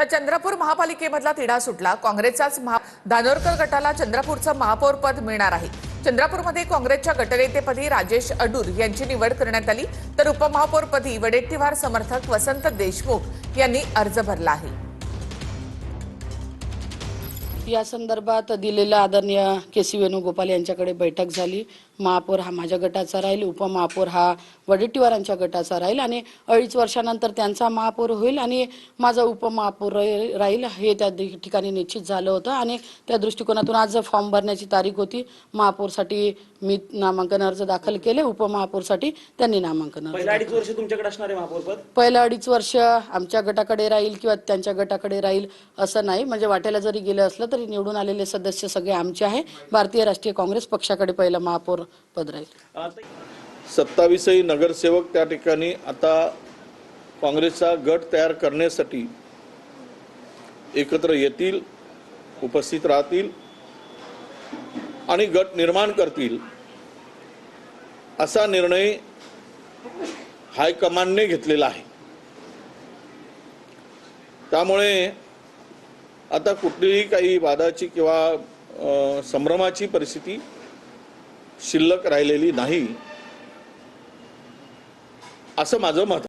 तर चंद्रपूर महापालिकेमधला तिढा सुटला। काँग्रेसचाच धानोरकर गटाला चंद्रपूरचं महापौर पद मिळणार आहे। चंद्रपूरमध्ये काँग्रेसच्या गटनेतेपदी राजेश अडूर यांची निवड करण्यात आली, तर उपमहापौरपदी वडेट्टीवार समर्थक वसंत देशमुख यांनी अर्ज भरला आहे। या संदर्भात दिलेला आदरणीय के.सी. वेणुगोपाल यांच्याकडे बैठक झाली। महापौर हा माझ्या गटाचा राहील, उपमहापौर हा वडेट्टीवारांच्या गटाचा राहील आणि 2.5 वर्षानंतर त्यांचा महापौर होईल आणि माझा उपमहापौर राहील हे त्या ठिकाणी निश्चित झालं होतं आणि त्या दृष्टिकोनातून आज फॉर्म भरण्याची तारीख होती। महापौरसाठी मी नामांकन अर्ज दाखल केले, उपमहापौरसाठी त्यांनी नामांकन अर्ज। पहिल्या 2.5 वर्ष तुमच्याकडे असणार आहे महापौरपद? पहिल्या 2.5 वर्ष आमच्या गटाकडे राहील किंवा त्यांच्या गटाकडे राहील असं नाही, म्हणजे वाटेला जरी गेलं असलं तरी निवडून आलेले सदस्य सगळे आमचे आहे। भारतीय राष्ट्रीय काँग्रेस पक्षाकडे पहिला महापौर पद राहील। 27 नगरसेवक त्या ठिकाणी आता काँग्रेसचा गट तयार करण्यासाठी एकत्र येतील, उपस्थित राहतील आणि गट निर्माण करतील असा निर्णय हायकमांडने घेतलेला आहे। त्यामुळे आता कुठलीही काही वादाची किंवा संभ्रमाची परिस्थिती शिल्लक राहिलेली नाही असं माझं मत आहे।